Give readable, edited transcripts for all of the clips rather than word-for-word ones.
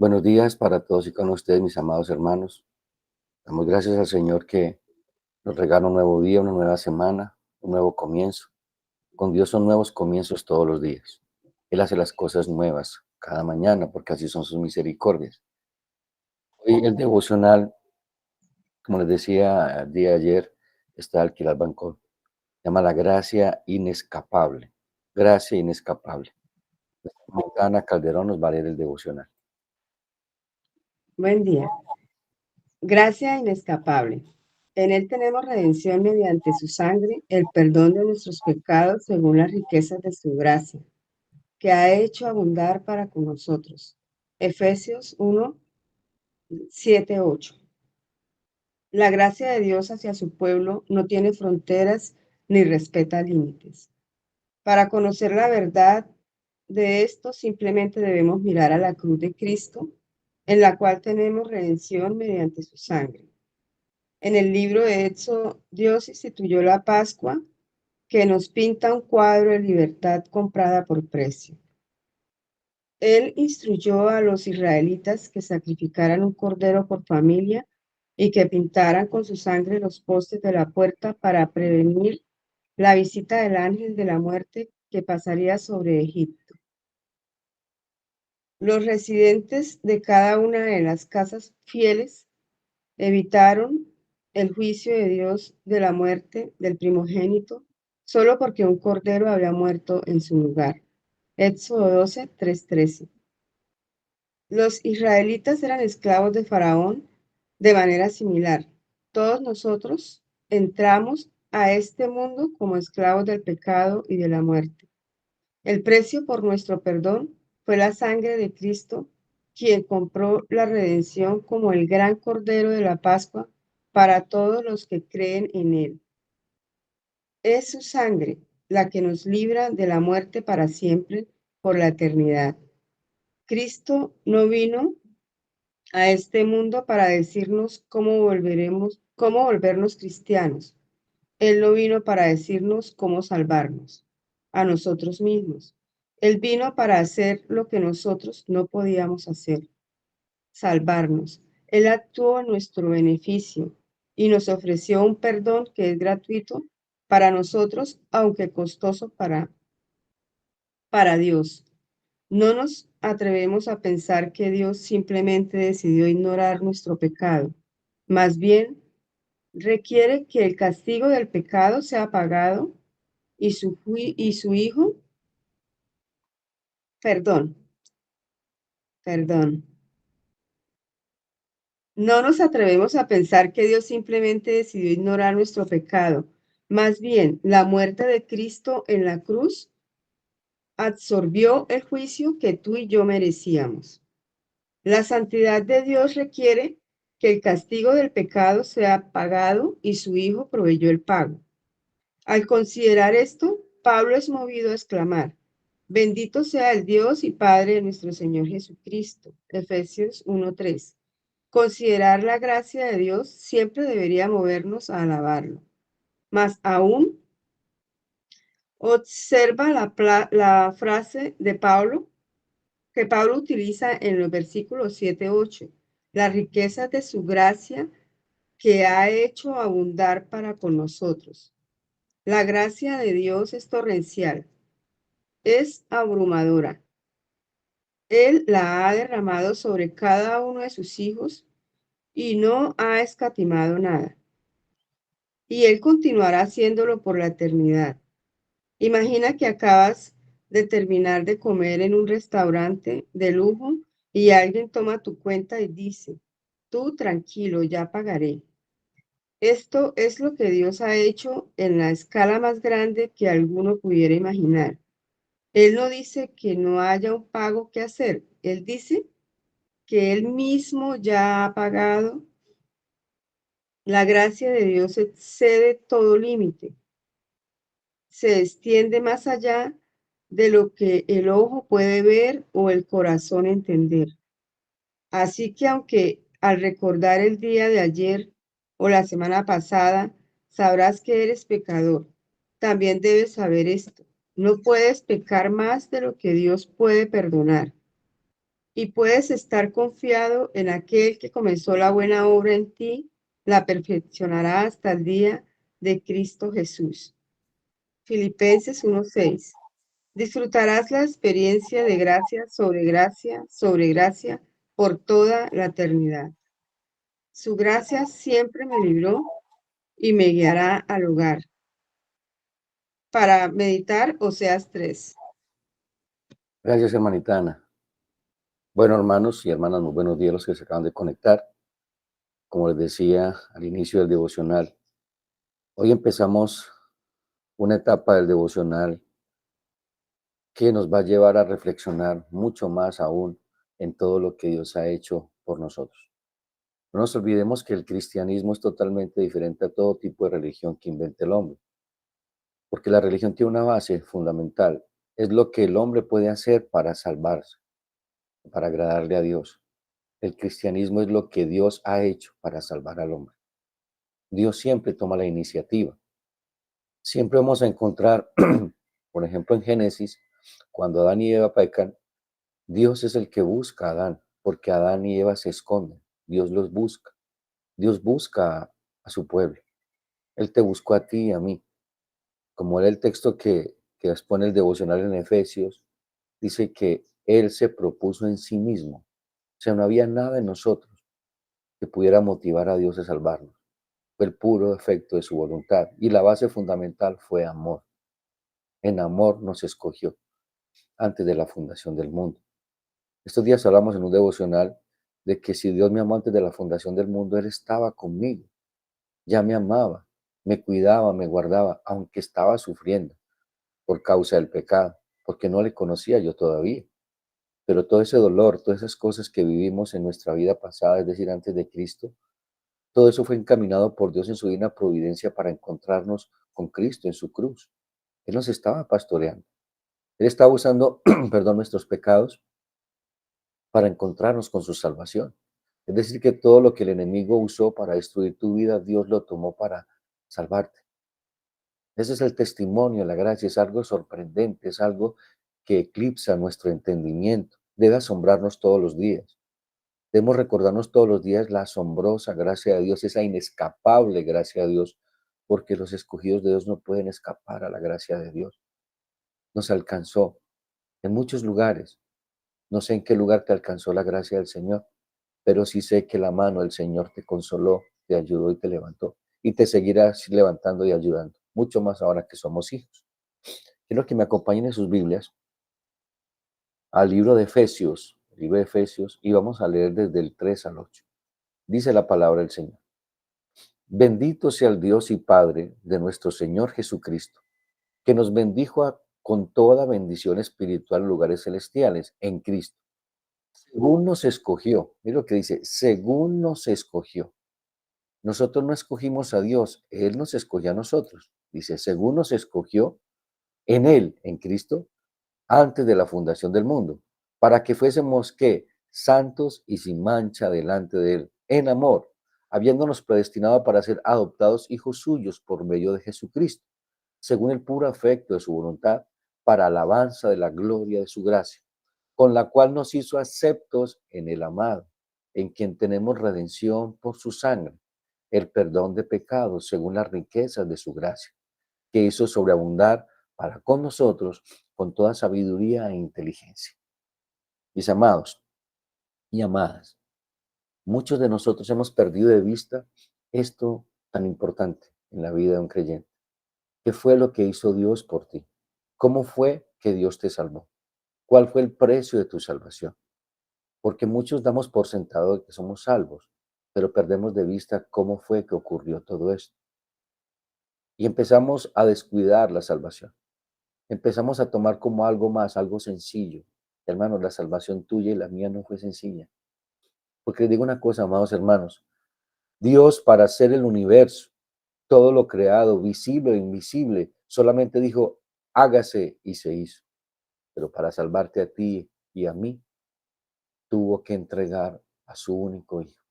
Buenos días para todos y con ustedes, mis amados hermanos. Damos gracias al Señor que nos regala un nuevo día, una nueva semana, un nuevo comienzo. Con Dios son nuevos comienzos todos los días. Él hace las cosas nuevas cada mañana porque así son sus misericordias. Hoy el devocional, como les decía el día de ayer, está aquí al banco. Se llama la gracia inescapable. Gracia inescapable. Ana Calderón nos va a leer el devocional. Buen día. Gracia inescapable. En Él tenemos redención mediante su sangre, el perdón de nuestros pecados según las riquezas de su gracia, que ha hecho abundar para con nosotros. Efesios 1, 7, 8. La gracia de Dios hacia su pueblo no tiene fronteras ni respeta límites. Para conocer la verdad de esto, simplemente debemos mirar a la cruz de Cristo, en la cual tenemos redención mediante su sangre. En el libro de Éxodo, Dios instituyó la Pascua, que nos pinta un cuadro de libertad comprada por precio. Él instruyó a los israelitas que sacrificaran un cordero por familia y que pintaran con su sangre los postes de la puerta para prevenir la visita del ángel de la muerte que pasaría sobre Egipto. Los residentes de cada una de las casas fieles evitaron el juicio de Dios de la muerte del primogénito solo porque un cordero había muerto en su lugar. Éxodo 12, 3:13. Los israelitas eran esclavos de Faraón de manera similar. Todos nosotros entramos a este mundo como esclavos del pecado y de la muerte. El precio por nuestro perdón fue la sangre de Cristo, quien compró la redención como el gran cordero de la Pascua para todos los que creen en él. Es su sangre la que nos libra de la muerte para siempre por la eternidad. Cristo no vino a este mundo para decirnos cómo volvernos cristianos. Él no vino para decirnos cómo salvarnos a nosotros mismos. Él vino para hacer lo que nosotros no podíamos hacer, salvarnos. Él actuó en nuestro beneficio y nos ofreció un perdón que es gratuito para nosotros, aunque costoso para Dios. No nos atrevemos a pensar que Dios simplemente decidió ignorar nuestro pecado. Más bien, requiere que el castigo del pecado sea pagado y su hijo, perdón, perdón. No nos atrevemos a pensar que Dios simplemente decidió ignorar nuestro pecado. Más bien, la muerte de Cristo en la cruz absorbió el juicio que tú y yo merecíamos. La santidad de Dios requiere que el castigo del pecado sea pagado y su Hijo proveyó el pago. Al considerar esto, Pablo es movido a exclamar: bendito sea el Dios y Padre de nuestro Señor Jesucristo. Efesios 1:3. Considerar la gracia de Dios siempre debería movernos a alabarlo. Más aún, observa la frase de Pablo que Pablo utiliza en los versículos 7-8. Las riquezas de su gracia que ha hecho abundar para con nosotros. La gracia de Dios es torrencial, es abrumadora. Él la ha derramado sobre cada uno de sus hijos y no ha escatimado nada. Y Él continuará haciéndolo por la eternidad. Imagina que acabas de terminar de comer en un restaurante de lujo y alguien toma tu cuenta y dice: tú tranquilo, ya pagaré. Esto es lo que Dios ha hecho en la escala más grande que alguno pudiera imaginar. Él no dice que no haya un pago que hacer. Él dice que Él mismo ya ha pagado. La gracia de Dios excede todo límite. Se extiende más allá de lo que el ojo puede ver o el corazón entender. Así que aunque al recordar el día de ayer o la semana pasada sabrás que eres pecador, también debes saber esto: no puedes pecar más de lo que Dios puede perdonar. y puedes estar confiado en aquel que comenzó la buena obra en ti, la perfeccionará hasta el día de Cristo Jesús. Filipenses 1:6. Disfrutarás la experiencia de gracia sobre gracia por toda la eternidad. Su gracia siempre me libró y me guiará al hogar. Para meditar, Oseas 3. Gracias, hermanita Ana. Bueno, hermanos y hermanas, muy buenos días los que se acaban de conectar. Como les decía al inicio del devocional, hoy empezamos una etapa del devocional que nos va a llevar a reflexionar mucho más aún en todo lo que Dios ha hecho por nosotros. No nos olvidemos que el cristianismo es totalmente diferente a todo tipo de religión que invente el hombre, porque la religión tiene una base fundamental, es lo que el hombre puede hacer para salvarse, para agradarle a Dios. El cristianismo es lo que Dios ha hecho para salvar al hombre. Dios siempre toma la iniciativa. Siempre vamos a encontrar, por ejemplo, en Génesis, cuando Adán y Eva pecan, Dios es el que busca a Adán, porque Adán y Eva se esconden. Dios los busca. Dios busca a su pueblo. Él te buscó a ti y a mí. Como era el texto que expone el devocional en Efesios, dice que Él se propuso en sí mismo. O sea, no había nada en nosotros que pudiera motivar a Dios a salvarnos. Fue el puro efecto de su voluntad. Y la base fundamental fue amor. En amor nos escogió antes de la fundación del mundo. Estos días hablamos en un devocional de que si Dios me amó antes de la fundación del mundo, Él estaba conmigo. Ya me amaba, me cuidaba, me guardaba, aunque estaba sufriendo por causa del pecado, porque no le conocía yo todavía. Pero todo ese dolor, todas esas cosas que vivimos en nuestra vida pasada, es decir, antes de Cristo, todo eso fue encaminado por Dios en su divina providencia para encontrarnos con Cristo en su cruz. Él nos estaba pastoreando. Él estaba usando, perdón, nuestros pecados para encontrarnos con su salvación. Es decir, que todo lo que el enemigo usó para destruir tu vida, Dios lo tomó para salvarte. Ese es el testimonio, la gracia, es algo sorprendente, es algo que eclipsa nuestro entendimiento. Debe asombrarnos todos los días. Debemos recordarnos todos los días la asombrosa gracia de Dios, esa inescapable gracia de Dios, porque los escogidos de Dios no pueden escapar a la gracia de Dios. Nos alcanzó en muchos lugares. No sé en qué lugar te alcanzó la gracia del Señor, pero sí sé que la mano del Señor te consoló, te ayudó y te levantó. Y te seguirá así levantando y ayudando, mucho más ahora que somos hijos. Quiero que me acompañen en sus Biblias al libro de Efesios, el libro de Efesios, y vamos a leer desde el 3 al 8. Dice la palabra del Señor. Bendito sea el Dios y Padre de nuestro Señor Jesucristo, que nos bendijo con toda bendición espiritual en lugares celestiales en Cristo, según nos escogió. Mira lo que dice, según nos escogió. Nosotros no escogimos a Dios, Él nos escogió a nosotros. Dice, según nos escogió en Él, en Cristo, antes de la fundación del mundo, para que fuésemos ¿qué? Santos y sin mancha delante de Él, en amor, habiéndonos predestinado para ser adoptados hijos suyos por medio de Jesucristo, según el puro afecto de su voluntad, para alabanza de la gloria de su gracia, con la cual nos hizo aceptos en el amado, en quien tenemos redención por su sangre, el perdón de pecados según las riquezas de su gracia, que hizo sobreabundar para con nosotros con toda sabiduría e inteligencia. Mis amados y amadas, muchos de nosotros hemos perdido de vista esto tan importante en la vida de un creyente. ¿Qué fue lo que hizo Dios por ti? ¿Cómo fue que Dios te salvó? ¿Cuál fue el precio de tu salvación? Porque muchos damos por sentado de que somos salvos, pero perdemos de vista cómo fue que ocurrió todo esto. Y empezamos a descuidar la salvación. Empezamos a tomar como algo más, algo sencillo. Hermanos, la salvación tuya y la mía no fue sencilla. Porque les digo una cosa, amados hermanos, Dios para hacer el universo, todo lo creado, visible e invisible, solamente dijo, hágase y se hizo. Pero para salvarte a ti y a mí, tuvo que entregar a su único hijo.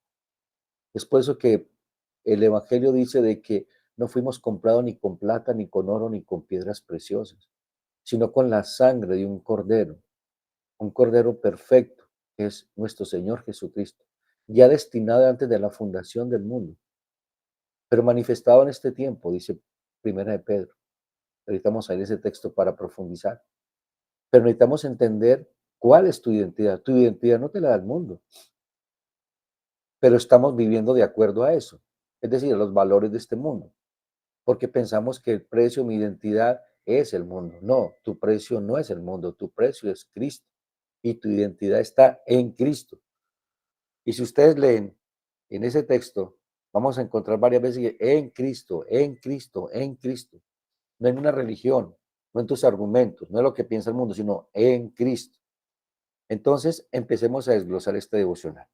Es por eso que el Evangelio dice de que no fuimos comprados ni con plata, ni con oro, ni con piedras preciosas, sino con la sangre de un cordero perfecto, que es nuestro Señor Jesucristo, ya destinado antes de la fundación del mundo, pero manifestado en este tiempo, dice Primera de Pedro. Necesitamos ahí ese texto para profundizar, pero necesitamos entender cuál es tu identidad. Tu identidad no te la da el mundo, pero estamos viviendo de acuerdo a eso, es decir, a los valores de este mundo, porque pensamos que el precio, mi identidad es el mundo. No, tu precio no es el mundo, tu precio es Cristo y tu identidad está en Cristo. Y si ustedes leen en ese texto, vamos a encontrar varias veces en Cristo, en Cristo, en Cristo. No en una religión, no en tus argumentos, no en lo que piensa el mundo, sino en Cristo. Entonces, empecemos a desglosar este devocional.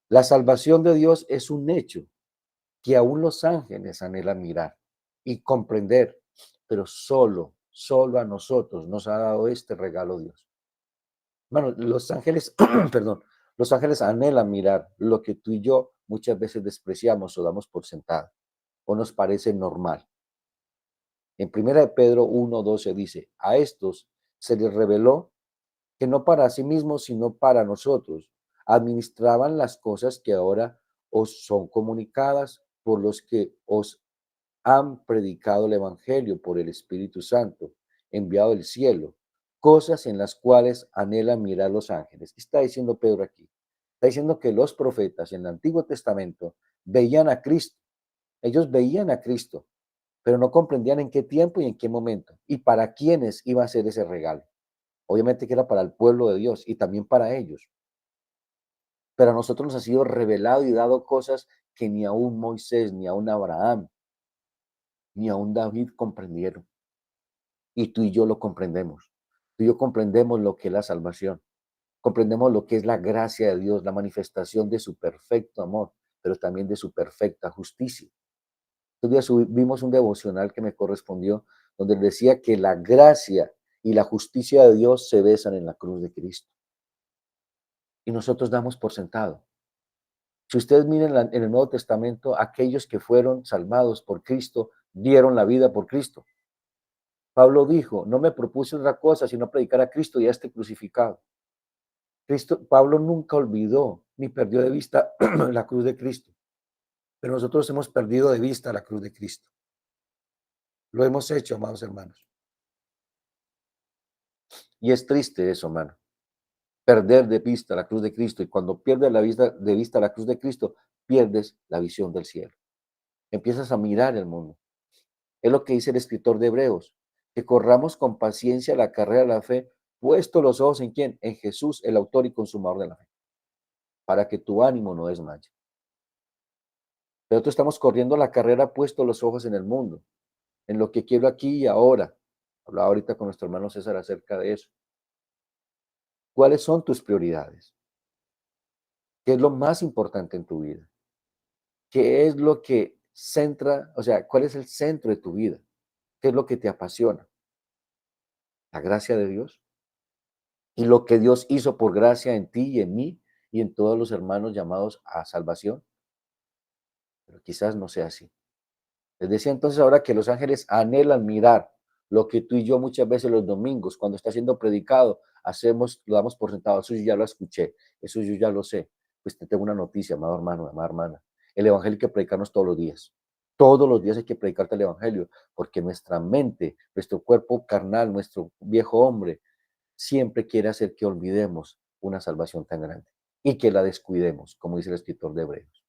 La salvación de Dios es un hecho que aún los ángeles anhelan mirar y comprender, pero solo a nosotros nos ha dado este regalo Dios. Bueno, los ángeles, perdón, los ángeles anhelan mirar lo que tú y yo muchas veces despreciamos o damos por sentado o nos parece normal. En primera de Pedro 1:12 dice, a estos se les reveló que no para sí mismos, sino para nosotros, administraban las cosas que ahora os son comunicadas por los que os han predicado el Evangelio por el Espíritu Santo, enviado del cielo, cosas en las cuales anhelan mirar los ángeles. ¿Qué está diciendo Pedro aquí? Está diciendo que los profetas en el Antiguo Testamento veían a Cristo. Ellos veían a Cristo, pero no comprendían en qué tiempo y en qué momento y para quiénes iba a ser ese regalo. Obviamente que era para el pueblo de Dios y también para ellos. Pero a nosotros nos ha sido revelado y dado cosas que ni aún Moisés, ni aún Abraham, ni aún David comprendieron. Y tú y yo lo comprendemos. Tú y yo comprendemos lo que es la salvación. Comprendemos lo que es la gracia de Dios, la manifestación de su perfecto amor, pero también de su perfecta justicia. Estos días vimos un devocional que me correspondió, donde decía que la gracia y la justicia de Dios se besan en la cruz de Cristo. Y nosotros damos por sentado. Si ustedes miran en el Nuevo Testamento, aquellos que fueron salvados por Cristo dieron la vida por Cristo. Pablo dijo, no me propuse otra cosa sino predicar a Cristo y a este crucificado. Pablo nunca olvidó ni perdió de vista la cruz de Cristo, pero nosotros hemos perdido de vista la cruz de Cristo. Lo hemos hecho, amados hermanos. Y es triste eso, hermano. Perder de vista la cruz de Cristo, y cuando pierdes de vista la cruz de Cristo, pierdes la visión del cielo. Empiezas a mirar el mundo. Es lo que dice el escritor de Hebreos, que corramos con paciencia la carrera de la fe, puesto los ojos en quién, en Jesús, el autor y consumador de la fe, para que tu ánimo no desmaye. Pero nosotros estamos corriendo la carrera puesto los ojos en el mundo, en lo que quiero aquí y ahora. Hablaba ahorita con nuestro hermano César acerca de eso. ¿Cuáles son tus prioridades? ¿Qué es lo más importante en tu vida? ¿Qué es lo que centra, o sea, cuál es el centro de tu vida? ¿Qué es lo que te apasiona? ¿La gracia de Dios? ¿Y lo que Dios hizo por gracia en ti y en mí y en todos los hermanos llamados a salvación? Pero quizás no sea así. Les decía entonces ahora que los ángeles anhelan mirar lo que tú y yo muchas veces los domingos, cuando está siendo predicado, hacemos, lo damos por sentado, eso yo ya lo escuché, eso yo ya lo sé. Pues te tengo una noticia, amado hermano, amada hermana. El evangelio hay que predicarnos todos los días. Todos los días hay que predicarte el evangelio, porque nuestra mente, nuestro cuerpo carnal, nuestro viejo hombre, siempre quiere hacer que olvidemos una salvación tan grande y que la descuidemos, como dice el escritor de Hebreos.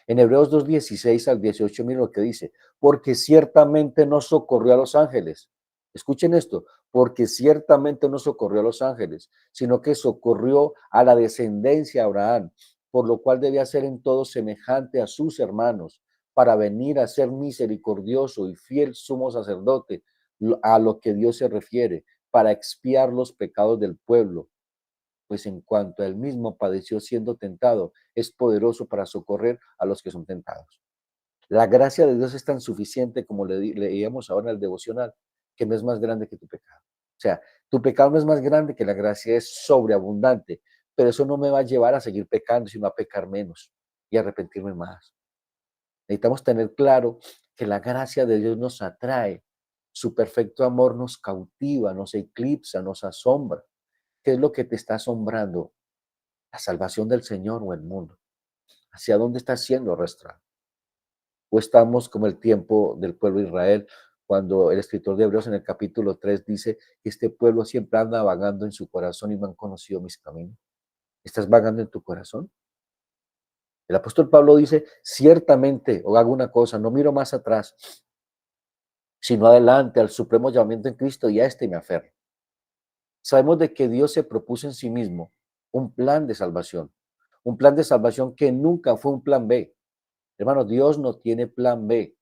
En Hebreos 2:16 al 18, miren lo que dice, porque ciertamente no socorrió a los ángeles. Escuchen esto, porque ciertamente no socorrió a los ángeles, sino que socorrió a la descendencia de Abraham, por lo cual debía ser en todo semejante a sus hermanos, para venir a ser misericordioso y fiel sumo sacerdote, a lo que Dios se refiere, para expiar los pecados del pueblo, pues en cuanto él mismo padeció siendo tentado, es poderoso para socorrer a los que son tentados. La gracia de Dios es tan suficiente, como leíamos ahora en el devocional, que no es más grande que tu pecado. O sea, tu pecado no es más grande que la gracia, es sobreabundante, pero eso no me va a llevar a seguir pecando, sino a pecar menos y arrepentirme más. Necesitamos tener claro que la gracia de Dios nos atrae, su perfecto amor nos cautiva, nos eclipsa, nos asombra. ¿Qué es lo que te está asombrando la salvación del Señor o el mundo? ¿Hacia dónde está siendo arrastrado? ¿O estamos como el tiempo del pueblo de Israel, cuando el escritor de Hebreos en el capítulo 3 dice que este pueblo siempre anda vagando en su corazón y no han conocido mis caminos? ¿Estás vagando en tu corazón? El apóstol Pablo dice, ciertamente, o hago una cosa, no miro más atrás, sino adelante al supremo llamamiento en Cristo y a este me aferro. Sabemos de que Dios se propuso en sí mismo un plan de salvación que nunca fue un plan B. Hermano, Dios no tiene plan B,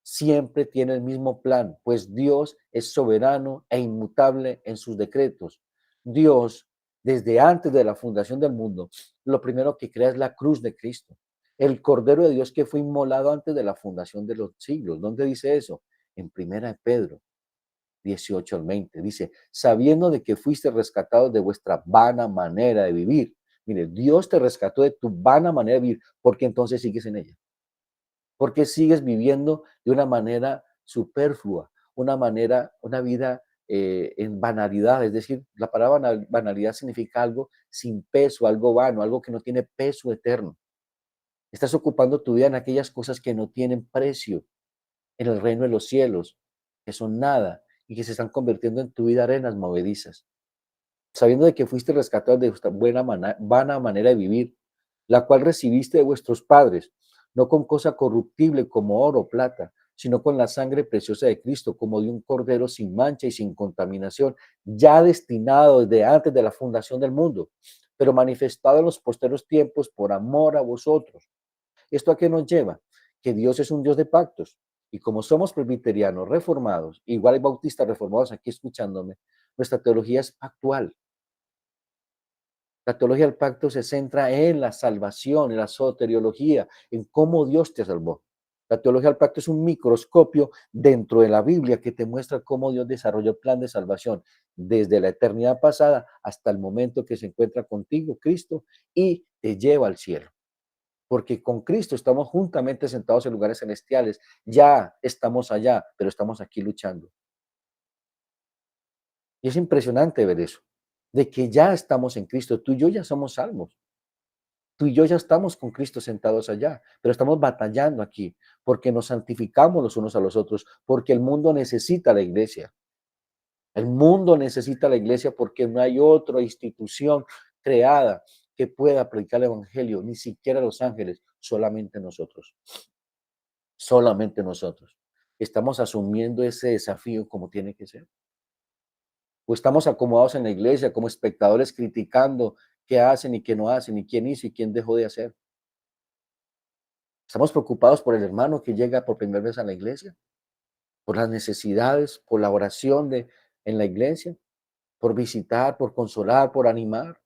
siempre tiene el mismo plan, pues Dios es soberano e inmutable en sus decretos. Dios, desde antes de la fundación del mundo, lo primero que crea es la cruz de Cristo, el Cordero de Dios que fue inmolado antes de la fundación de los siglos. ¿Dónde dice eso? En Primera de Pedro 18 al 20. Dice, sabiendo de que fuiste rescatados de vuestra vana manera de vivir. Mire, Dios te rescató de tu vana manera de vivir, porque entonces sigues en ella. Porque sigues viviendo de una manera superflua, una vida en banalidad. Es decir, la palabra banalidad significa algo sin peso, algo vano, algo que no tiene peso eterno. Estás ocupando tu vida en aquellas cosas que no tienen precio en el reino de los cielos, que son nada y que se están convirtiendo en tu vida arenas movedizas, sabiendo de que fuiste rescatado de esta vana manera de vivir, la cual recibiste de vuestros padres, no con cosa corruptible como oro o plata, sino con la sangre preciosa de Cristo, como de un cordero sin mancha y sin contaminación, ya destinado desde antes de la fundación del mundo, pero manifestado en los posteros tiempos por amor a vosotros. ¿Esto a qué nos lleva? Que Dios es un Dios de pactos. Y como somos presbiterianos reformados, igual hay bautistas reformados aquí escuchándome, nuestra teología es pactual. La teología del pacto se centra en la salvación, en la soteriología, en cómo Dios te salvó. La teología del pacto es un microscopio dentro de la Biblia que te muestra cómo Dios desarrolló el plan de salvación desde la eternidad pasada hasta el momento que se encuentra contigo, Cristo, y te lleva al cielo. Porque con Cristo estamos juntamente sentados en lugares celestiales. Ya estamos allá, pero estamos aquí luchando. Y es impresionante ver eso, de que ya estamos en Cristo. Tú y yo ya somos salvos. Tú y yo ya estamos con Cristo sentados allá, pero estamos batallando aquí porque nos santificamos los unos a los otros, porque el mundo necesita la iglesia. El mundo necesita la iglesia porque no hay otra institución creada que pueda predicar el evangelio, ni siquiera los ángeles, solamente nosotros. Solamente nosotros. ¿Estamos asumiendo ese desafío como tiene que ser? ¿O estamos acomodados en la iglesia como espectadores criticando qué hacen y qué no hacen, y quién hizo y quién dejó de hacer? ¿Estamos preocupados por el hermano que llega por primera vez a la iglesia? ¿Por las necesidades, por la oración en la iglesia? ¿Por visitar, por consolar, por animar?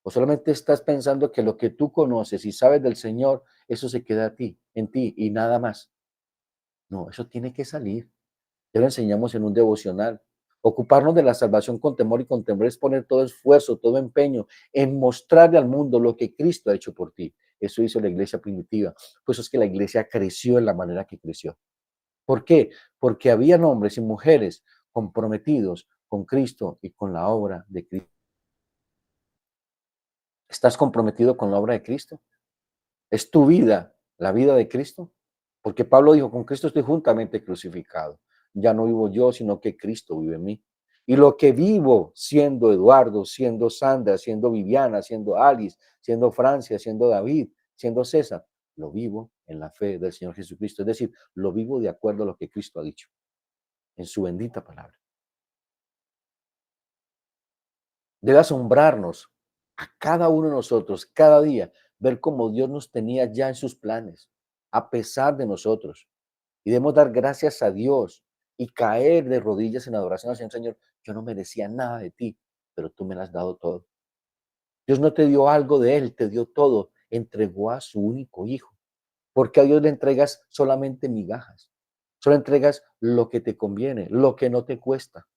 ¿O solamente estás pensando que lo que tú conoces y sabes del Señor, eso se queda a ti, en ti y nada más? No, eso tiene que salir. Ya lo enseñamos en un devocional. Ocuparnos de la salvación con temor y con temor es poner todo esfuerzo, todo empeño en mostrarle al mundo lo que Cristo ha hecho por ti. Eso hizo la iglesia primitiva. Pues es que la iglesia creció en la manera que creció. ¿Por qué? Porque había hombres y mujeres comprometidos con Cristo y con la obra de Cristo. ¿Estás comprometido con la obra de Cristo? ¿Es tu vida la vida de Cristo? Porque Pablo dijo, con Cristo estoy juntamente crucificado. Ya no vivo yo, sino que Cristo vive en mí. Y lo que vivo siendo Eduardo, siendo Sandra, siendo Viviana, siendo Alice, siendo Francia, siendo David, siendo César, lo vivo en la fe del Señor Jesucristo. Es decir, lo vivo de acuerdo a lo que Cristo ha dicho en su bendita palabra. Debe asombrarnos a cada uno de nosotros, cada día, ver cómo Dios nos tenía ya en sus planes, a pesar de nosotros. Y debemos dar gracias a Dios y caer de rodillas en adoración al Señor. Señor, yo no merecía nada de ti, pero tú me lo has dado todo. Dios no te dio algo de Él, te dio todo. Entregó a su único hijo. Porque a Dios le entregas solamente migajas. Solo entregas lo que te conviene, lo que no te cuesta.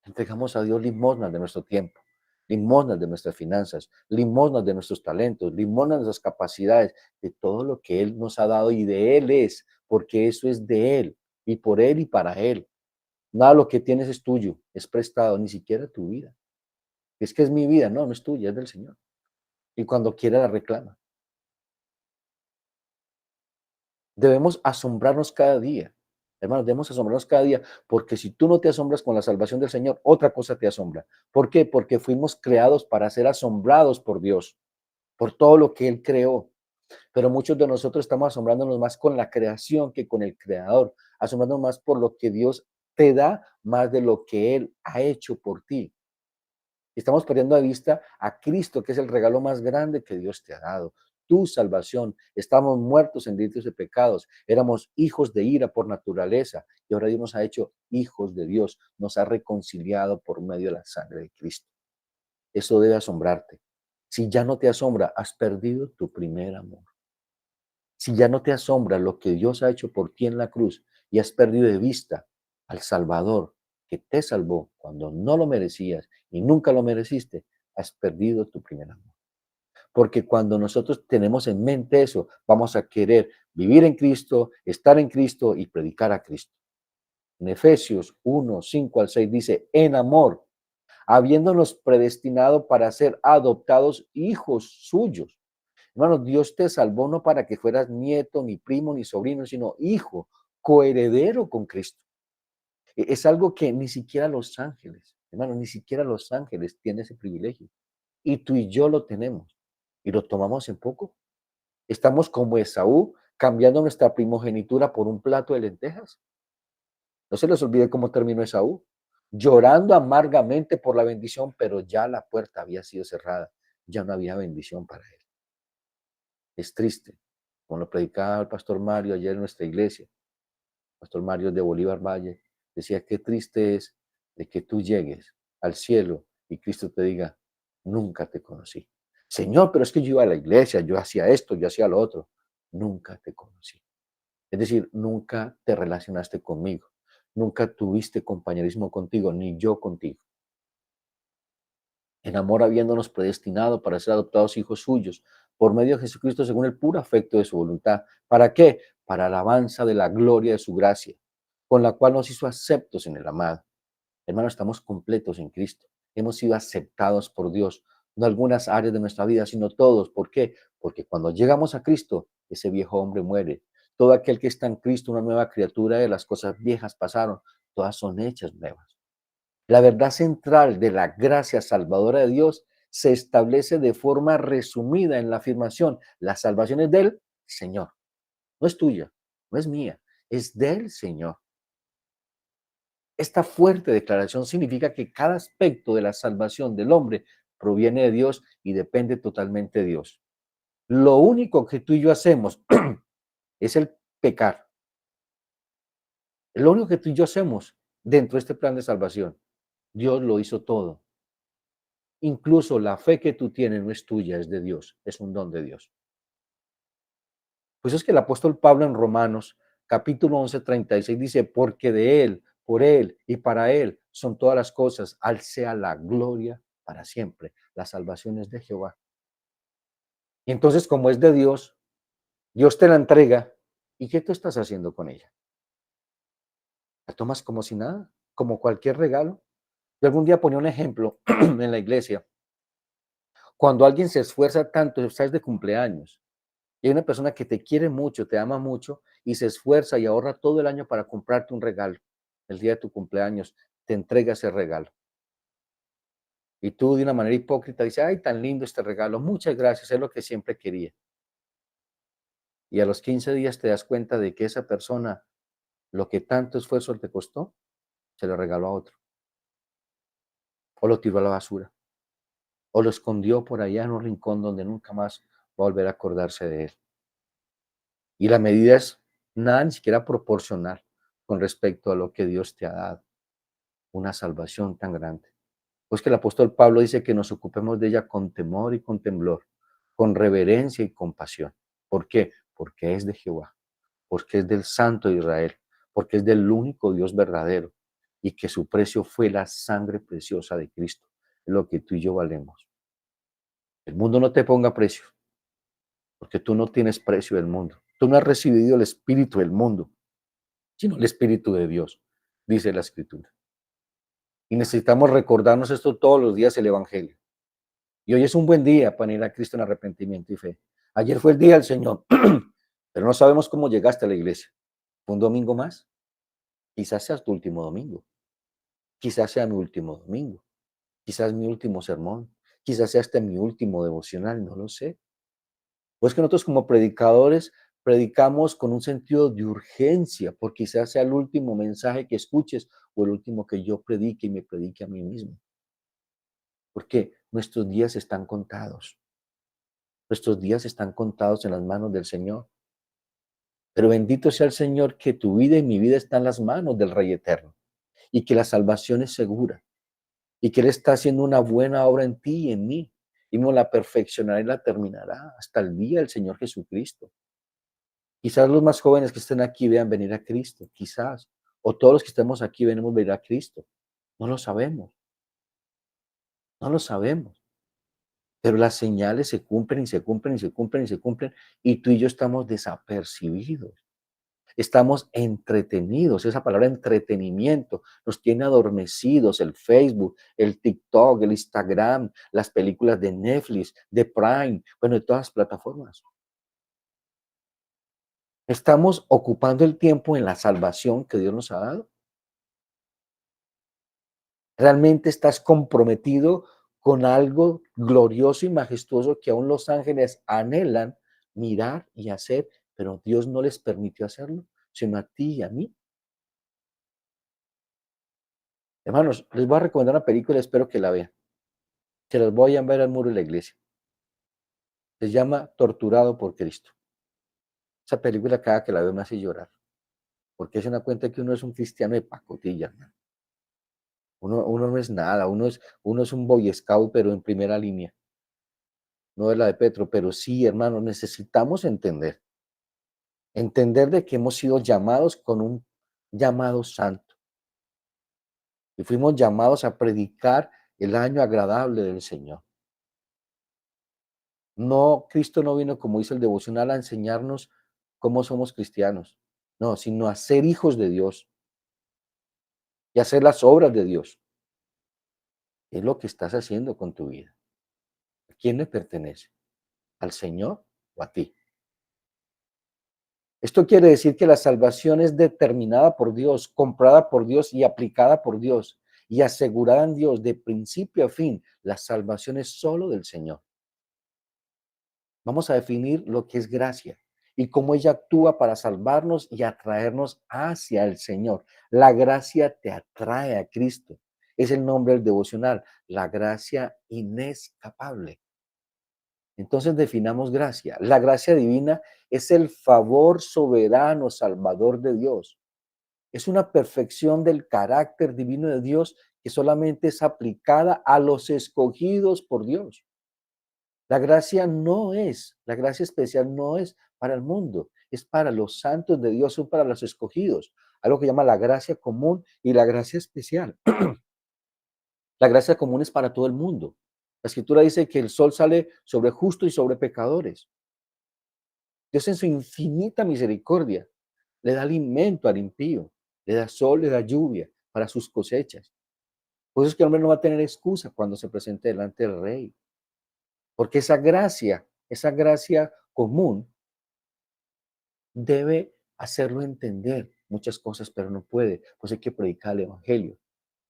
Entregamos a Dios limosnas de nuestro tiempo, limosnas de nuestras finanzas, limosnas de nuestros talentos, limosnas de nuestras capacidades, de todo lo que Él nos ha dado y de Él es, porque eso es de Él y por Él y para Él. Nada de lo que tienes es tuyo, es prestado, ni siquiera tu vida. Es que es mi vida. No, no es tuya, es del Señor. Y cuando quiera la reclama. Debemos asombrarnos cada día. Hermanos, debemos asombrarnos cada día, porque si tú no te asombras con la salvación del Señor, otra cosa te asombra. ¿Por qué? Porque fuimos creados para ser asombrados por Dios, por todo lo que Él creó. Pero muchos de nosotros estamos asombrándonos más con la creación que con el creador, asombrándonos más por lo que Dios te da, más de lo que Él ha hecho por ti. Estamos perdiendo de vista a Cristo, que es el regalo más grande que Dios te ha dado. Tu salvación. Estamos muertos en delitos de pecados. Éramos hijos de ira por naturaleza. Y ahora Dios nos ha hecho hijos de Dios. Nos ha reconciliado por medio de la sangre de Cristo. Eso debe asombrarte. Si ya no te asombra, has perdido tu primer amor. Si ya no te asombra lo que Dios ha hecho por ti en la cruz y has perdido de vista al Salvador que te salvó cuando no lo merecías y nunca lo mereciste, has perdido tu primer amor. Porque cuando nosotros tenemos en mente eso, vamos a querer vivir en Cristo, estar en Cristo y predicar a Cristo. En Efesios 1:5 al 6 dice, en amor, habiéndonos predestinado para ser adoptados hijos suyos. Hermano, Dios te salvó no para que fueras nieto, ni primo, ni sobrino, sino hijo, coheredero con Cristo. Es algo que ni siquiera los ángeles, hermano, ni siquiera los ángeles tienen ese privilegio. Y tú y yo lo tenemos. Y lo tomamos en poco. Estamos como Esaú, cambiando nuestra primogenitura por un plato de lentejas. No se les olvide cómo terminó Esaú. Llorando amargamente por la bendición, pero ya la puerta había sido cerrada. Ya no había bendición para él. Es triste, como lo predicaba el pastor Mario ayer en nuestra iglesia. El pastor Mario de Bolívar Valle decía, qué triste es de que tú llegues al cielo y Cristo te diga, nunca te conocí. Señor, pero es que yo iba a la iglesia, yo hacía esto, yo hacía lo otro. Nunca te conocí. Es decir, nunca te relacionaste conmigo. Nunca tuviste compañerismo contigo, ni yo contigo. En amor habiéndonos predestinado para ser adoptados hijos suyos por medio de Jesucristo según el puro afecto de su voluntad. ¿Para qué? Para alabanza de la gloria de su gracia, con la cual nos hizo aceptos en el amado. Hermanos, estamos completos en Cristo. Hemos sido aceptados por Dios, no algunas áreas de nuestra vida, sino todos. ¿Por qué? Porque cuando llegamos a Cristo, ese viejo hombre muere. Todo aquel que está en Cristo, una nueva criatura, de las cosas viejas pasaron, todas son hechas nuevas. La verdad central de la gracia salvadora de Dios se establece de forma resumida en la afirmación, la salvación es del Señor, no es tuya, no es mía, es del Señor. Esta fuerte declaración significa que cada aspecto de la salvación del hombre proviene de Dios y depende totalmente de Dios. Lo único que tú y yo hacemos es el pecar. Lo único que tú y yo hacemos dentro de este plan de salvación. Dios lo hizo todo. Incluso la fe que tú tienes no es tuya, es de Dios, es un don de Dios. Pues es que el apóstol Pablo en Romanos, capítulo 11:36 dice, porque de Él, por Él y para Él son todas las cosas, al sea la gloria para siempre. La salvación es de Jehová. Y entonces, como es de Dios, Dios te la entrega. ¿Y qué tú estás haciendo con ella? ¿La tomas como si nada? ¿Como cualquier regalo? Yo algún día ponía un ejemplo en la iglesia. Cuando alguien se esfuerza tanto, estás de cumpleaños, y hay una persona que te quiere mucho, te ama mucho y se esfuerza y ahorra todo el año para comprarte un regalo. El día de tu cumpleaños te entrega ese regalo. Y tú de una manera hipócrita dices, ay, tan lindo este regalo, muchas gracias, es lo que siempre quería. Y a los 15 días te das cuenta de que esa persona, lo que tanto esfuerzo te costó, se lo regaló a otro. O lo tiró a la basura. O lo escondió por allá en un rincón donde nunca más va a volver a acordarse de él. Y la medida es nada, ni siquiera proporcional con respecto a lo que Dios te ha dado. Una salvación tan grande. Pues que el apóstol Pablo dice que nos ocupemos de ella con temor y con temblor, con reverencia y compasión. ¿Por qué? Porque es de Jehová, porque es del Santo de Israel, porque es del único Dios verdadero y que su precio fue la sangre preciosa de Cristo, es lo que tú y yo valemos. El mundo no te ponga precio, porque tú no tienes precio del mundo. Tú no has recibido el espíritu del mundo, sino el espíritu de Dios, dice la Escritura. Y necesitamos recordarnos esto todos los días, el Evangelio. Y hoy es un buen día para ir a Cristo en arrepentimiento y fe. Ayer fue el día del Señor, pero no sabemos cómo llegaste a la iglesia. ¿Fue un domingo más? Quizás sea tu último domingo. Quizás sea mi último domingo. Quizás mi último sermón. Quizás sea este mi último devocional, no lo sé. Pues que nosotros como predicadores predicamos con un sentido de urgencia, porque quizás sea el último mensaje que escuches o el último que yo predique y me predique a mí mismo. Porque nuestros días están contados. Nuestros días están contados en las manos del Señor. Pero bendito sea el Señor que tu vida y mi vida están en las manos del Rey Eterno y que la salvación es segura y que Él está haciendo una buena obra en ti y en mí y no la perfeccionará y la terminará hasta el día del Señor Jesucristo. Quizás los más jóvenes que estén aquí vean venir a Cristo, quizás, o todos los que estemos aquí venimos a venir a Cristo. No lo sabemos, no lo sabemos. Pero las señales se cumplen y se cumplen y se cumplen y se cumplen y tú y yo estamos desapercibidos. Estamos entretenidos, esa palabra entretenimiento nos tiene adormecidos, el Facebook, el TikTok, el Instagram, las películas de Netflix, de Prime, bueno, de todas las plataformas. ¿Estamos ocupando el tiempo en la salvación que Dios nos ha dado? ¿Realmente estás comprometido con algo glorioso y majestuoso que aún los ángeles anhelan mirar y hacer, pero Dios no les permitió hacerlo, sino a ti y a mí? Hermanos, les voy a recomendar una película, espero que la vean. Se las voy a enviar al muro de la iglesia. Se llama Torturado por Cristo. Esa película cada que la veo me hace llorar, porque se da cuenta que uno es un cristiano de pacotilla, hermano. Uno no es nada, uno es un Boy Scout, pero en primera línea. No es la de Petro, pero sí, hermano, necesitamos entender de que hemos sido llamados con un llamado santo. Y fuimos llamados a predicar el año agradable del Señor. No, Cristo no vino, como dice el devocional, a enseñarnos cómo somos cristianos. No, sino a ser hijos de Dios y hacer las obras de Dios. Es lo que estás haciendo con tu vida. ¿A quién le pertenece? ¿Al Señor o a ti? Esto quiere decir que la salvación es determinada por Dios, comprada por Dios y aplicada por Dios y asegurada en Dios de principio a fin. La salvación es solo del Señor. Vamos a definir lo que es gracia y cómo ella actúa para salvarnos y atraernos hacia el Señor. La gracia te atrae a Cristo. Es el nombre del devocional, la gracia inescapable. Entonces definamos gracia. La gracia divina es el favor soberano salvador de Dios. Es una perfección del carácter divino de Dios que solamente es aplicada a los escogidos por Dios. La gracia especial no es para el mundo, es para los santos de Dios, son para los escogidos. Algo que llama la gracia común y la gracia especial. La gracia común es para todo el mundo. La escritura dice que el sol sale sobre justos y sobre pecadores. Dios en su infinita misericordia le da alimento al impío, le da sol, le da lluvia para sus cosechas. Por eso es que el hombre no va a tener excusa cuando se presente delante del rey, porque esa gracia común debe hacerlo entender muchas cosas, pero no puede, pues hay que predicar el evangelio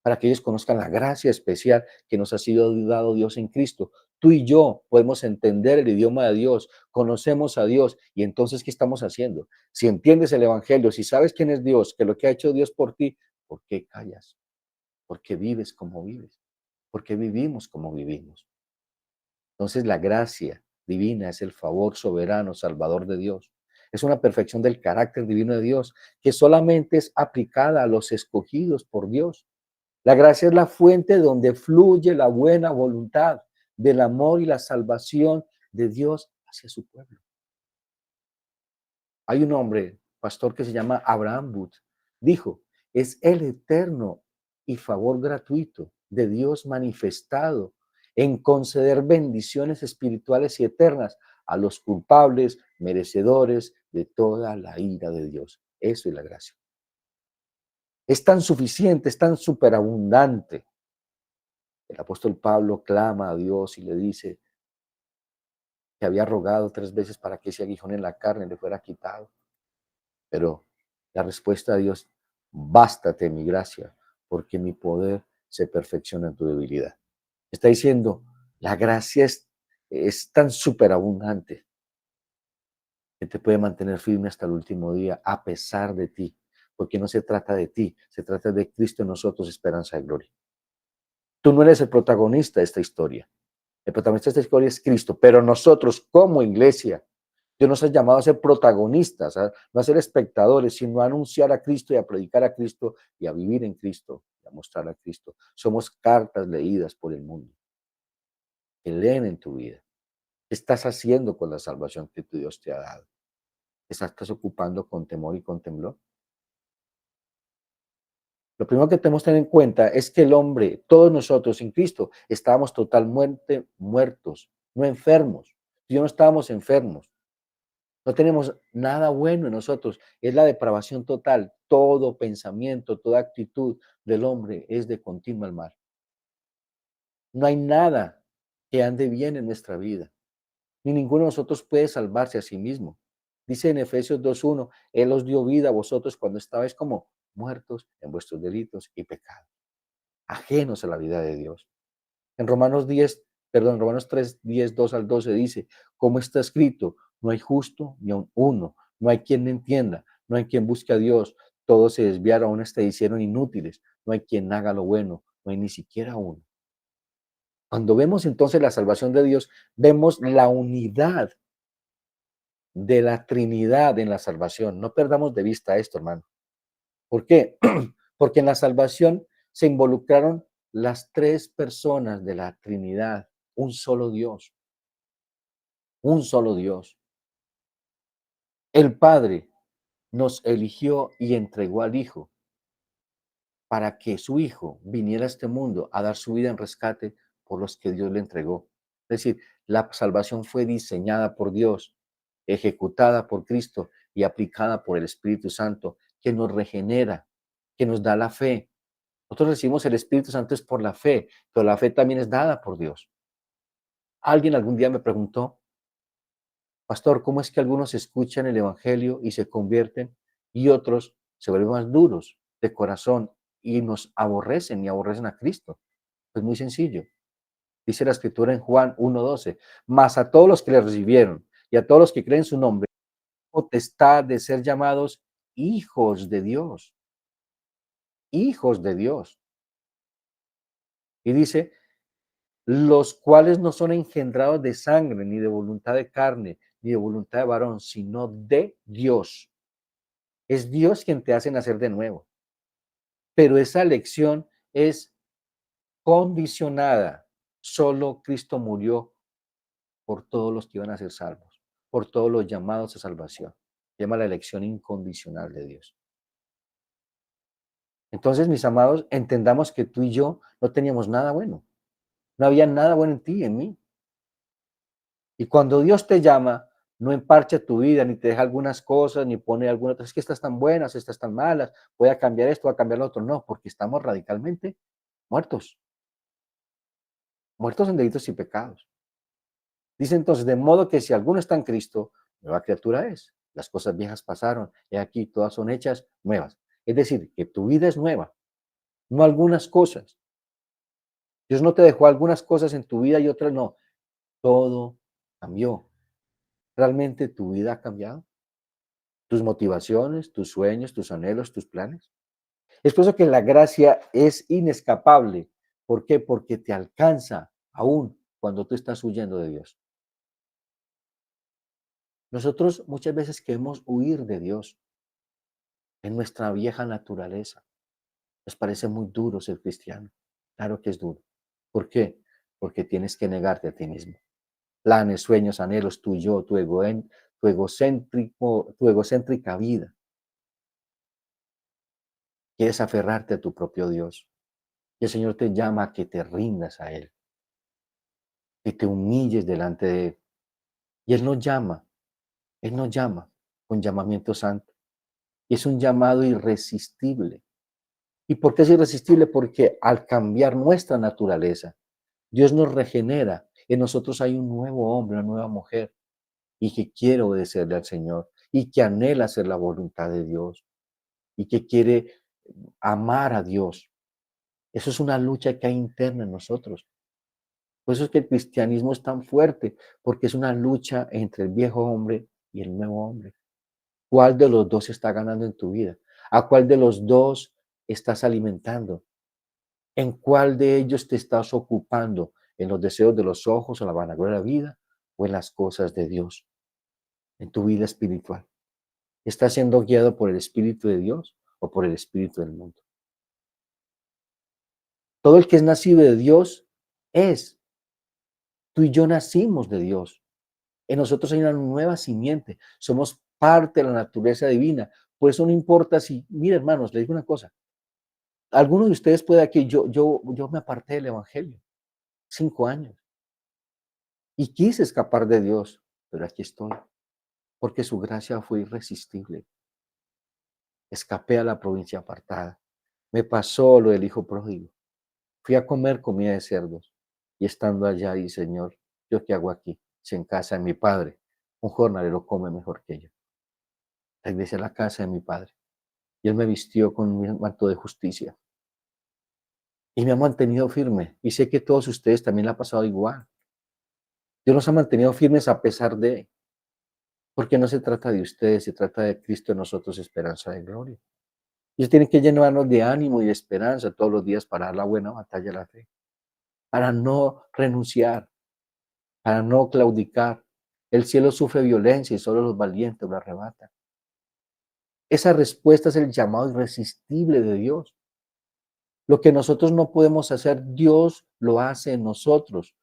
para que ellos conozcan la gracia especial que nos ha sido dado Dios en Cristo. Tú y yo podemos entender el idioma de Dios, conocemos a Dios y entonces, ¿qué estamos haciendo? Si entiendes el evangelio, si sabes quién es Dios, que lo que ha hecho Dios por ti, ¿por qué callas? ¿Por qué vives como vives? ¿Por qué vivimos como vivimos? Entonces, la gracia divina es el favor soberano, salvador de Dios. Es una perfección del carácter divino de Dios que solamente es aplicada a los escogidos por Dios. La gracia es la fuente donde fluye la buena voluntad del amor y la salvación de Dios hacia su pueblo. Hay un hombre, pastor, que se llama Abraham Wood. Dijo, es el eterno y favor gratuito de Dios manifestado en conceder bendiciones espirituales y eternas a los culpables, merecedores de toda la ira de Dios. Eso es la gracia. Es tan suficiente, es tan superabundante El apóstol Pablo clama a Dios y le dice que había rogado 3 veces para que ese aguijón en la carne le fuera quitado. Pero la respuesta de Dios, bástate mi gracia, porque mi poder se perfecciona en tu debilidad. Está diciendo, la gracia es tan superabundante que te puede mantener firme hasta el último día, a pesar de ti, porque no se trata de ti, se trata de Cristo en nosotros, esperanza de gloria. Tú no eres el protagonista de esta historia. El protagonista de esta historia es Cristo, pero nosotros como iglesia, Dios nos ha llamado a ser protagonistas, no a ser espectadores, sino a anunciar a Cristo y a predicar a Cristo y a vivir en Cristo y a mostrar a Cristo. Somos cartas leídas por el mundo, que leen en tu vida. ¿Qué estás haciendo con la salvación que tu Dios te ha dado? ¿Estás ocupando con temor y con temblor? Lo primero que tenemos que tener en cuenta es que el hombre, todos nosotros en Cristo, estábamos totalmente muertos, no enfermos. Yo no estábamos enfermos. No tenemos nada bueno en nosotros. Es la depravación total. Todo pensamiento, toda actitud del hombre es de continuo al mal. No hay nada que ande bien en nuestra vida. Ni ninguno de nosotros puede salvarse a sí mismo. Dice en Efesios 2:1, Él os dio vida a vosotros cuando estabais como muertos en vuestros delitos y pecados, ajenos a la vida de Dios. En Romanos 3, 10, 2 al 12 dice, como está escrito, no hay justo ni aun uno, no hay quien entienda, no hay quien busque a Dios, todos se desviaron, aún hasta hicieron inútiles, no hay quien haga lo bueno, no hay ni siquiera uno. Cuando vemos entonces la salvación de Dios, vemos la unidad de la Trinidad en la salvación. No perdamos de vista esto, hermano. ¿Por qué? Porque en la salvación se involucraron las 3 personas de la Trinidad, un solo Dios, un solo Dios. El Padre nos eligió y entregó al Hijo para que su Hijo viniera a este mundo a dar su vida en rescate por los que Dios le entregó. Es decir, la salvación fue diseñada por Dios, ejecutada por Cristo y aplicada por el Espíritu Santo, que nos regenera, que nos da la fe. Nosotros recibimos el Espíritu Santo es por la fe, pero la fe también es dada por Dios. Alguien algún día me preguntó, pastor, ¿cómo es que algunos escuchan el Evangelio y se convierten y otros se vuelven más duros de corazón y nos aborrecen y aborrecen a Cristo? Pues muy sencillo. Dice la Escritura en Juan 1:12, mas a todos los que le recibieron y a todos los que creen su nombre, potestad de ser llamados hijos de Dios, hijos de Dios. Y dice, los cuales no son engendrados de sangre, ni de voluntad de carne, ni de voluntad de varón, sino de Dios. Es Dios quien te hace nacer de nuevo. Pero esa elección es condicionada. Solo Cristo murió por todos los que iban a ser salvos, por todos los llamados a salvación. Se llama la elección incondicional de Dios. Entonces, mis amados, entendamos que tú y yo no teníamos nada bueno. No había nada bueno en ti y en mí. Y cuando Dios te llama, no emparcha tu vida, ni te deja algunas cosas, ni pone algunas, es que estas están buenas, estas están malas, voy a cambiar esto, voy a cambiar lo otro. No, porque estamos radicalmente muertos, muertos en delitos y pecados. Dice entonces, de modo que si alguno está en Cristo, nueva criatura es. Las cosas viejas pasaron, y aquí todas son hechas nuevas. Es decir, que tu vida es nueva, no algunas cosas. Dios no te dejó algunas cosas en tu vida y otras no. Todo cambió. ¿Realmente tu vida ha cambiado? ¿Tus motivaciones, tus sueños, tus anhelos, tus planes? Es por eso que la gracia es inescapable. ¿Por qué? Porque te alcanza aún cuando tú estás huyendo de Dios. Nosotros muchas veces queremos huir de Dios en nuestra vieja naturaleza. Nos parece muy duro ser cristiano. Claro que es duro. ¿Por qué? Porque tienes que negarte a ti mismo. Planes, sueños, anhelos, tu yo, tu egocéntrica vida. Quieres aferrarte a tu propio Dios. Y el Señor te llama a que te rindas a Él, que te humilles delante de Él. Y Él nos llama con llamamiento santo. Y es un llamado irresistible. ¿Y por qué es irresistible? Porque al cambiar nuestra naturaleza, Dios nos regenera. En nosotros hay un nuevo hombre, una nueva mujer, y que quiere obedecerle al Señor, y que anhela hacer la voluntad de Dios, y que quiere amar a Dios. Eso es una lucha que hay interna en nosotros. Por eso es que el cristianismo es tan fuerte, porque es una lucha entre el viejo hombre y el nuevo hombre. ¿Cuál de los dos está ganando en tu vida? ¿A cuál de los dos estás alimentando? ¿En cuál de ellos te estás ocupando? ¿En los deseos de los ojos o la vanagloria de la vida? ¿O en las cosas de Dios? En tu vida espiritual. ¿Estás siendo guiado por el Espíritu de Dios o por el Espíritu del mundo? Todo el que es nacido de Dios es. Tú y yo nacimos de Dios. En nosotros hay una nueva simiente. Somos parte de la naturaleza divina. Por eso no importa si, mira hermanos, les digo una cosa. Algunos de ustedes puede que yo me aparté del Evangelio 5 años y quise escapar de Dios, pero aquí estoy, porque su gracia fue irresistible. Escapé a la provincia apartada. Me pasó lo del hijo pródigo. Fui a comer comida de cerdos y estando allá, y Señor, ¿yo qué hago aquí? Si en casa de mi padre un jornalero come mejor que yo. La iglesia es la casa de mi padre. Y él me vistió con un manto de justicia. Y me ha mantenido firme. Y sé que todos ustedes también la ha pasado igual. Dios nos ha mantenido firmes a pesar de, porque no se trata de ustedes, se trata de Cristo en nosotros, esperanza de gloria. Ellos tienen que llenarnos de ánimo y de esperanza todos los días para dar la buena batalla de la fe, para no renunciar, para no claudicar. El cielo sufre violencia y solo los valientes lo arrebatan. Esa respuesta es el llamado irresistible de Dios. Lo que nosotros no podemos hacer, Dios lo hace en nosotros,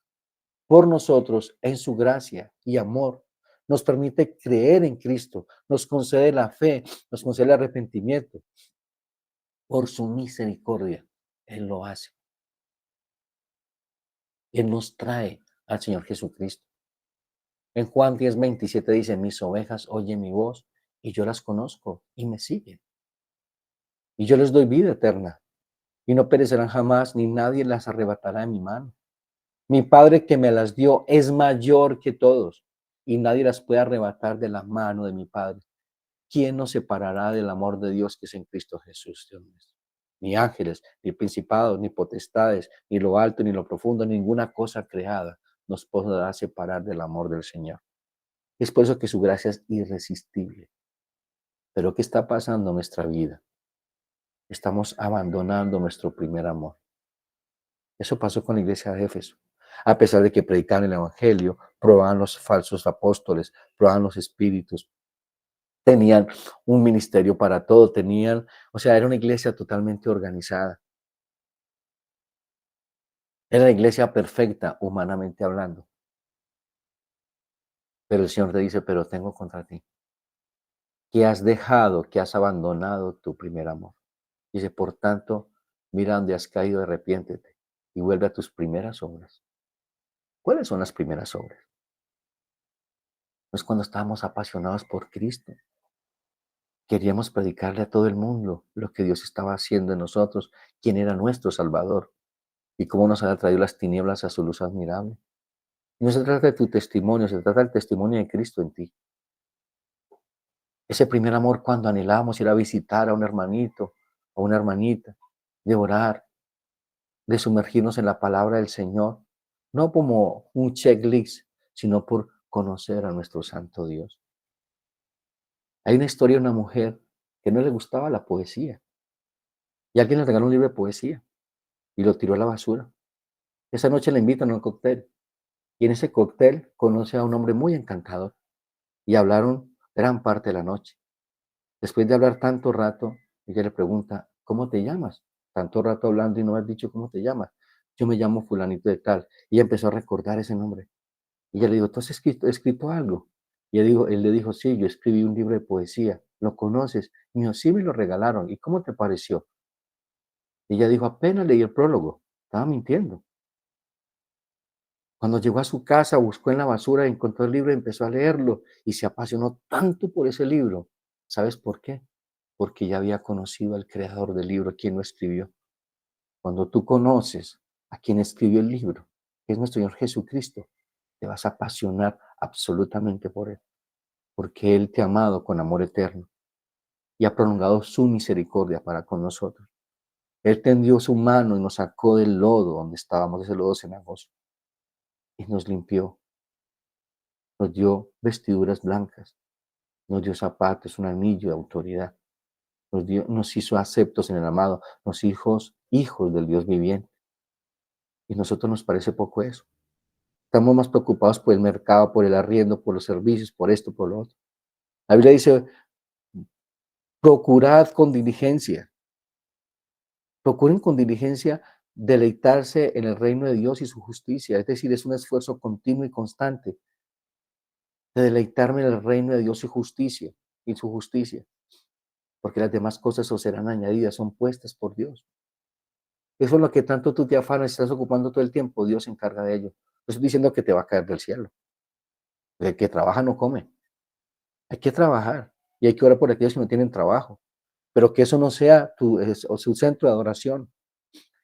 por nosotros, en su gracia y amor. Nos permite creer en Cristo, nos concede la fe, nos concede el arrepentimiento. Por su misericordia, Él lo hace. Él nos trae al Señor Jesucristo. En Juan 10:27 dice, mis ovejas oyen mi voz y yo las conozco y me siguen. Y yo les doy vida eterna y no perecerán jamás, ni nadie las arrebatará de mi mano. Mi Padre que me las dio es mayor que todos y nadie las puede arrebatar de la mano de mi Padre. ¿Quién nos separará del amor de Dios que es en Cristo Jesús, Dios nuestro? Ni ángeles, ni principados, ni potestades, ni lo alto, ni lo profundo, ninguna cosa creada nos podrá separar del amor del Señor. Es por eso que su gracia es irresistible. Pero ¿qué está pasando en nuestra vida? Estamos abandonando nuestro primer amor. Eso pasó con la iglesia de Éfeso. A pesar de que predicaban el evangelio, probaban los falsos apóstoles, probaban los espíritus, tenían un ministerio para todo, era una iglesia totalmente organizada. Era la iglesia perfecta, humanamente hablando. Pero el Señor te dice, pero tengo contra ti, que has dejado, que has abandonado tu primer amor. Dice, por tanto, mira donde has caído, arrepiéntete y vuelve a tus primeras obras. ¿Cuáles son las primeras obras? Es cuando estábamos apasionados por Cristo. Queríamos predicarle a todo el mundo lo que Dios estaba haciendo en nosotros, quién era nuestro Salvador y cómo nos había traído las tinieblas a su luz admirable. Y no se trata de tu testimonio, se trata del testimonio de Cristo en ti. Ese primer amor cuando anhelábamos ir a visitar a un hermanito o una hermanita, de orar, de sumergirnos en la palabra del Señor, no como un checklist, sino por conocer a nuestro santo Dios. Hay una historia de una mujer que no le gustaba la poesía y alguien le regaló un libro de poesía y lo tiró a la basura. Esa noche le invitan a un cóctel y en ese cóctel conoce a un hombre muy encantador y hablaron gran parte de la noche. Después de hablar tanto rato, ella le pregunta, ¿cómo te llamas? Tanto rato hablando y no has dicho cómo te llamas. Yo me llamo fulanito de tal. Y ella empezó a recordar ese nombre. Y ella le dijo, ¿tú has escrito algo? Y él le dijo, sí, yo escribí un libro de poesía. ¿Lo conoces? Y dijo, sí, me lo regalaron. ¿Y cómo te pareció? Y ella dijo, apenas leí el prólogo. Estaba mintiendo. Cuando llegó a su casa, buscó en la basura, encontró el libro y empezó a leerlo. Y se apasionó tanto por ese libro. ¿Sabes por qué? Porque ya había conocido al creador del libro, quien lo escribió. Cuando tú conoces a quien escribió el libro, que es nuestro Señor Jesucristo, te vas a apasionar absolutamente por Él, porque Él te ha amado con amor eterno y ha prolongado su misericordia para con nosotros. Él tendió su mano y nos sacó del lodo donde estábamos, ese lodo cenagoso, y nos limpió, nos dio vestiduras blancas, nos dio zapatos, un anillo de autoridad, nos hizo aceptos en el amado, nos hijos del Dios viviente. Y a nosotros nos parece poco eso. Estamos más preocupados por el mercado, por el arriendo, por los servicios, por esto, por lo otro. La Biblia dice, procurad con diligencia, procuren con diligencia deleitarse en el reino de Dios y su justicia. Es decir, es un esfuerzo continuo y constante de deleitarme en el reino de Dios y su justicia, porque las demás cosas os serán añadidas, son puestas por Dios. Eso es lo que tanto tú te afanas y estás ocupando todo el tiempo, Dios se encarga de ello. No estoy diciendo que te va a caer del cielo. El que trabaja no come. Hay que trabajar y hay que orar por aquellos que no tienen trabajo, pero que eso no sea o su centro de adoración.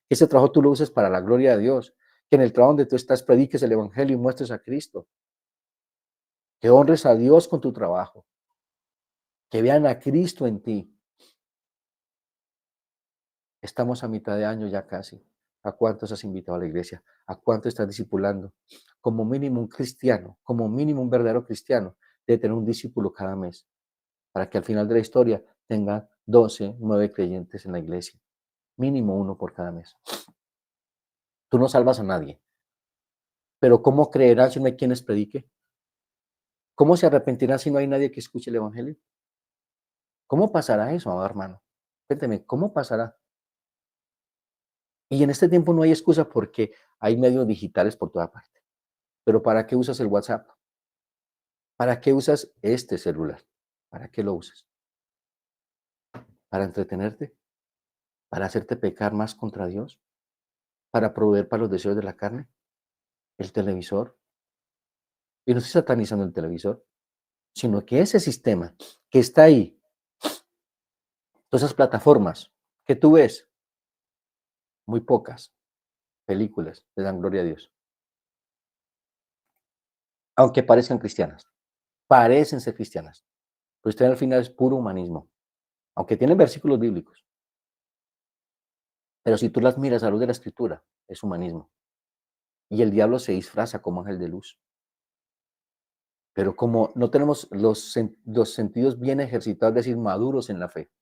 Ese trabajo tú lo uses para la gloria de Dios, que en el trabajo donde tú estás prediques el evangelio y muestres a Cristo, que honres a Dios con tu trabajo, que vean a Cristo en ti. Estamos a mitad de año ya casi. ¿A cuántos has invitado a la iglesia? ¿A cuántos estás discipulando? Como mínimo un cristiano, como mínimo un verdadero cristiano, debe tener un discípulo cada mes, para que al final de la historia tenga 12, 9 creyentes en la iglesia. Mínimo uno por cada mes. Tú no salvas a nadie, pero ¿cómo creerán si no hay quien les predique? ¿Cómo se arrepentirán si no hay nadie que escuche el evangelio? ¿Cómo pasará eso, amado hermano? Cuénteme, ¿cómo pasará? Y en este tiempo no hay excusa porque hay medios digitales por toda parte. Pero ¿para qué usas el WhatsApp? ¿Para qué usas este celular? ¿Para qué lo usas? ¿Para entretenerte? ¿Para hacerte pecar más contra Dios? ¿Para proveer para los deseos de la carne? ¿El televisor? Y no estoy satanizando el televisor, sino que ese sistema que está ahí, todas esas plataformas que tú ves, muy pocas películas le dan gloria a Dios, aunque parezcan cristianas, parecen ser cristianas, pero usted al final es puro humanismo, aunque tienen versículos bíblicos, pero si tú las miras a la luz de la escritura, es humanismo. Y el diablo se disfraza como ángel de luz. Pero como no tenemos los sentidos bien ejercitados, es decir, maduros en la fe,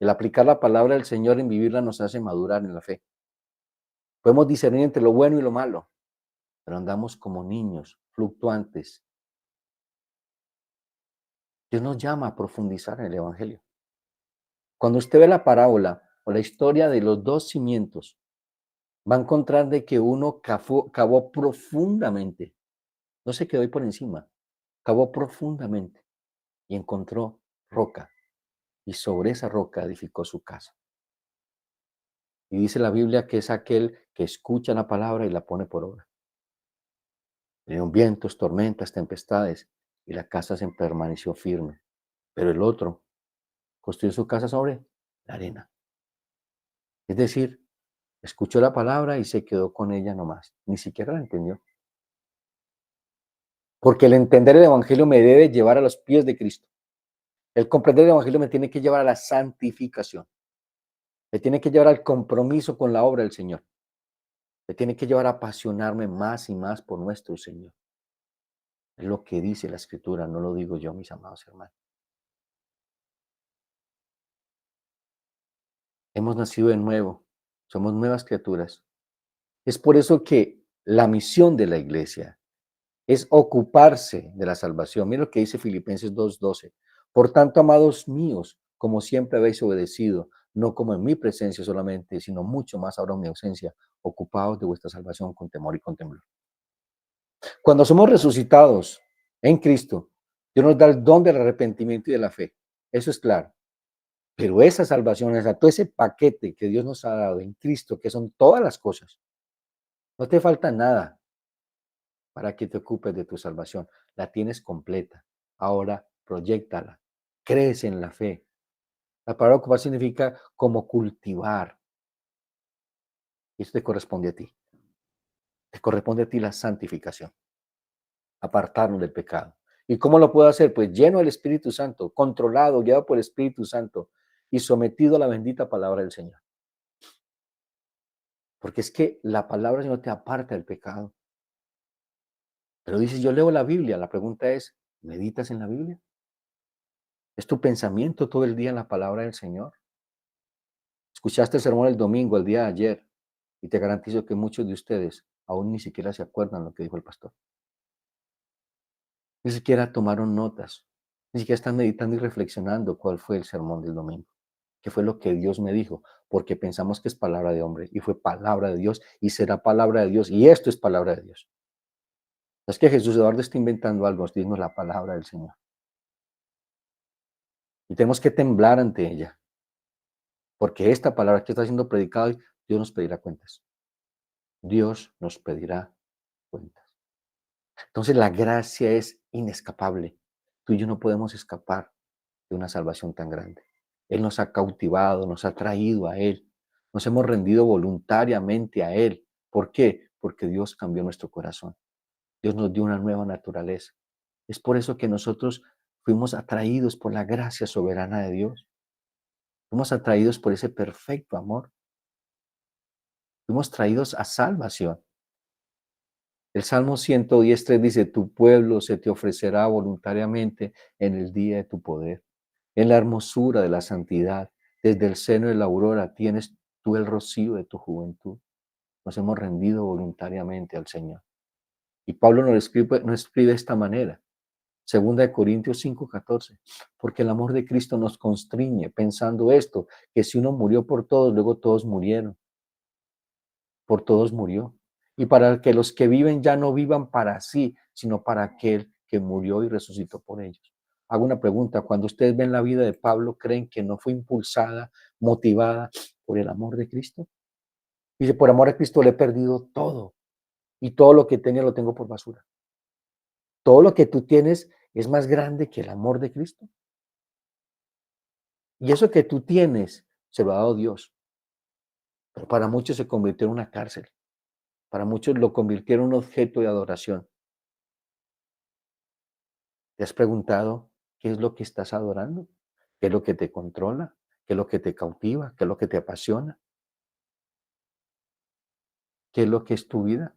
el aplicar la palabra del Señor en vivirla nos hace madurar en la fe. Podemos discernir entre lo bueno y lo malo, pero andamos como niños, fluctuantes. Dios nos llama a profundizar en el Evangelio. Cuando usted ve la parábola o la historia de los dos cimientos, va a encontrar de que uno cavó profundamente, no se quedó ahí por encima, cavó profundamente y encontró roca, y sobre esa roca edificó su casa. Y dice la Biblia que es aquel que escucha la palabra y la pone por obra. Vinieron vientos, tormentas, tempestades, y la casa se permaneció firme. Pero el otro construyó su casa sobre la arena. Es decir, escuchó la palabra y se quedó con ella nomás. Ni siquiera la entendió. Porque el entender el Evangelio me debe llevar a los pies de Cristo. El comprender el Evangelio me tiene que llevar a la santificación. Me tiene que llevar al compromiso con la obra del Señor. Me tiene que llevar a apasionarme más y más por nuestro Señor. Es lo que dice la Escritura, no lo digo yo, mis amados hermanos. Hemos nacido de nuevo, somos nuevas criaturas. Es por eso que la misión de la iglesia es ocuparse de la salvación. Mira lo que dice Filipenses 2:12. Por tanto, amados míos, como siempre habéis obedecido, no como en mi presencia solamente, sino mucho más ahora en mi ausencia, ocupados de vuestra salvación con temor y con temblor. Cuando somos resucitados en Cristo, Dios nos da el don del arrepentimiento y de la fe. Eso es claro. Pero esa salvación, todo ese paquete que Dios nos ha dado en Cristo, que son todas las cosas, no te falta nada para que te ocupes de tu salvación. La tienes completa. Ahora proyéctala. Crece en la fe. La palabra ocupar significa como cultivar. Y eso te corresponde a ti. corresponde a ti la santificación, apartarnos del pecado. ¿Y cómo lo puedo hacer? Pues lleno del Espíritu Santo, controlado, guiado por el Espíritu Santo y sometido a la bendita palabra del Señor. Porque es que la palabra del Señor te aparta del pecado. Pero dices, yo leo la Biblia. La pregunta es, ¿meditas en la Biblia? ¿Es tu pensamiento todo el día en la palabra del Señor? Escuchaste el sermón el domingo, el día de ayer, y te garantizo que muchos de ustedes aún ni siquiera se acuerdan lo que dijo el pastor. Ni siquiera tomaron notas, ni siquiera están meditando y reflexionando cuál fue el sermón del domingo, qué fue lo que Dios me dijo, porque pensamos que es palabra de hombre y fue palabra de Dios y será palabra de Dios y esto es palabra de Dios. Es que Jesús Eduardo está inventando algo, dinos la palabra del Señor. Y tenemos que temblar ante ella, porque esta palabra que está siendo predicada hoy, Dios nos pedirá cuentas. Dios nos pedirá cuentas. Entonces la gracia es inescapable. Tú y yo no podemos escapar de una salvación tan grande. Él nos ha cautivado, nos ha traído a Él. Nos hemos rendido voluntariamente a Él. ¿Por qué? Porque Dios cambió nuestro corazón. Dios nos dio una nueva naturaleza. Es por eso que nosotros fuimos atraídos por la gracia soberana de Dios. Fuimos atraídos por ese perfecto amor. Fuimos traídos a salvación. El Salmo 110:3 dice, tu pueblo se te ofrecerá voluntariamente en el día de tu poder. En la hermosura de la santidad, desde el seno de la aurora, tienes tú el rocío de tu juventud. Nos hemos rendido voluntariamente al Señor. Y Pablo nos escribe de esta manera. Segunda de Corintios 5:14. Porque el amor de Cristo nos constriñe, pensando esto, que si uno murió por todos, luego todos murieron. Por todos murió. Y para que los que viven ya no vivan para sí, sino para aquel que murió y resucitó por ellos. Hago una pregunta, cuando ustedes ven la vida de Pablo, ¿creen que no fue impulsada, motivada por el amor de Cristo? Dice, por amor a Cristo le he perdido todo y todo lo que tenía lo tengo por basura. Todo lo que tú tienes es más grande que el amor de Cristo. Y eso que tú tienes se lo ha dado Dios. Pero para muchos se convirtió en una cárcel. Para muchos lo convirtieron en un objeto de adoración. ¿Te has preguntado qué es lo que estás adorando? ¿Qué es lo que te controla? ¿Qué es lo que te cautiva? ¿Qué es lo que te apasiona? ¿Qué es lo que es tu vida?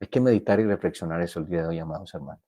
Hay que meditar y reflexionar eso el día de hoy, amados hermanos.